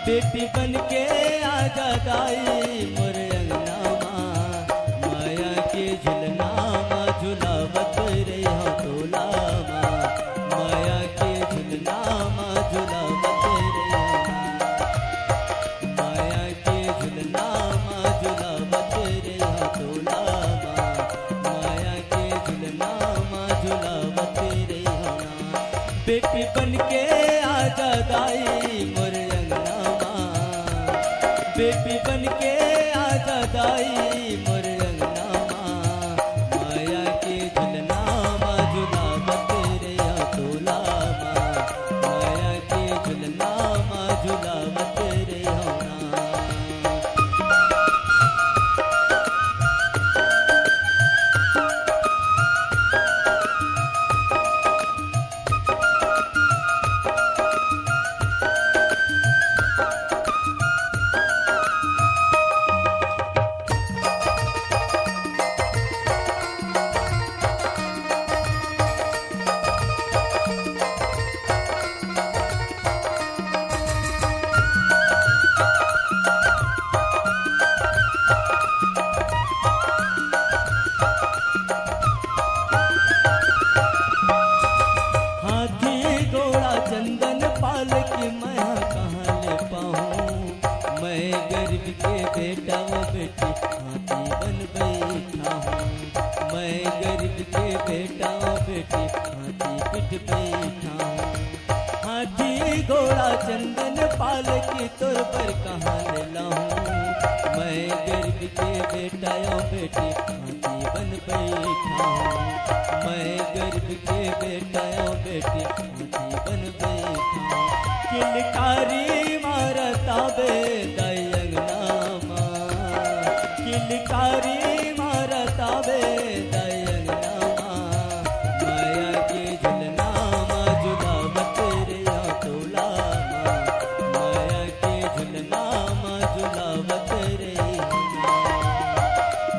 बेटी बन के आजा दाई मोर अंगना माँ, माया के झुलना माँ झुलावत रे हाँ तोला माँ, माया के झुलना माँ झुलावत रे हाँ, माया के झुलना माँ झुलावत रे हाँ तोला माँ, माया के झुलना माँ झुलावत रे हाँ। बेटी बन के आजा दाई मोर अंगना माँ, बेटी बन के आजा दाई मोर अंगना माँ, माया के झुलना माँ झुलावत रे हाँ तोला माँ, माया के झुलना माँ झुलावत रे हाँ ना। हाथी घोड़ा चंदन पाल की मैं कहाँ ले पाऊँ, मैं गरीब के बेटा वो बेटी हाथी बन बैठा हूँ, मैं गरीब के बेटा वो बेटी हाथी पिट बैठा हूँ। हाथी घोड़ा चंदन पाल की तोर पर कहाँ ले लाऊं, मैं गरीब के बेटा वो बेटी हाथी बन बैठा हूँ, मैं गरीब के बेटा वो बेटी हाथी बन बैठा हूँ। किलकारी मारता बे दाई अंगना माँ, किलकारी मारता बे दाई अंगना माँ, माया के झुलना माँ झुलावत रे हाँ तोला माँ, माया के झुलना माँ झुलावत रे हाँ,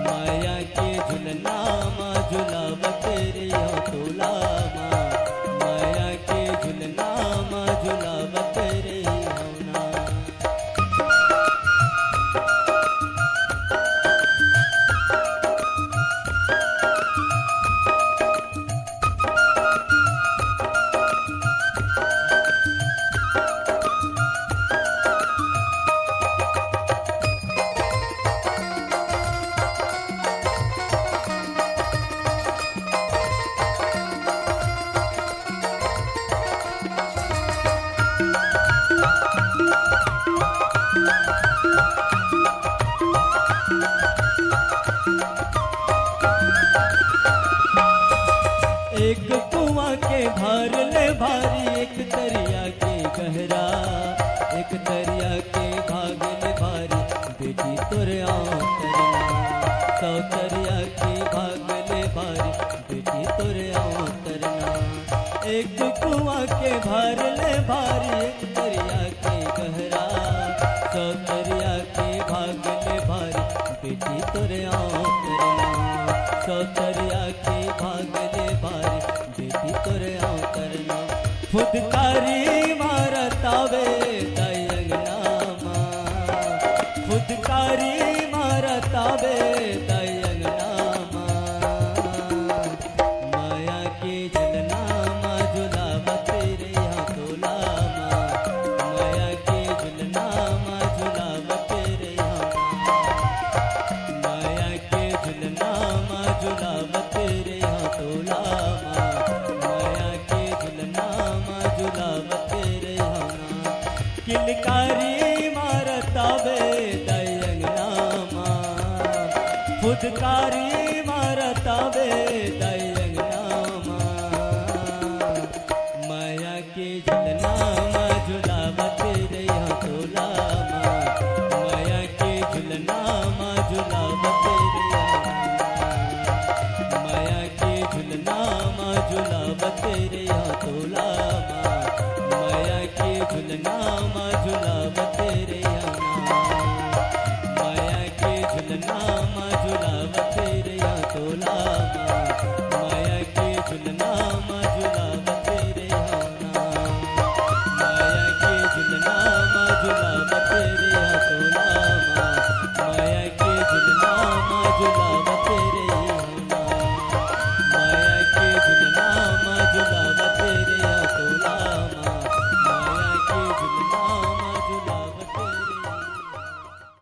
माया के झुलना माँ झुलावत रे हाँ तोला माँ, माया के झुलना माँ झुलावत रे हाँ ना। एक कुआं के भार ले भारी, एक दरिया के गहरा, एक दरिया के भाग ले भारी, बेटी तोरे आंतरना, सौ दरिया के भाग ले भारी, बेटी तोरे आंतरना। एक कुआं के भार ले भारी, एक दरिया के गहरा, सौ दरिया के भाग ले भारी, बेटी तोरे आंतरना, सौ दरिया के भाग ले भारी, बेटी तोरे आंतरना। फुदकारी मारता वे दाई अंगना माँ, फुदकारी मारता वे दाई अंगना माँ, माया के झुलना माँ झुलावत रे हाँ तोला माँ, माया के झुलना माँ झुलावत रे हाँ, माया के झुलना माँ झुलावत रे हाँ तोला माँ, माया के झुलना माँ झुलावत रे हाँ ना। किलकारी मारता बे दाई अंगना माँ, फुदकारी मारता बे दाई अंगना माँ, माया के झुलना माँ झुलावत रे हाँ तोला माँ, माया के झुलना माँ झुलावत रे हाँ, माया के झुलना माँ झुलावत रे हाँ तोला माँ, माया के झुलना माँ झुलावत रे हाँ, माया के झुलना माँ झुलावत रे हाँ तोला माँ।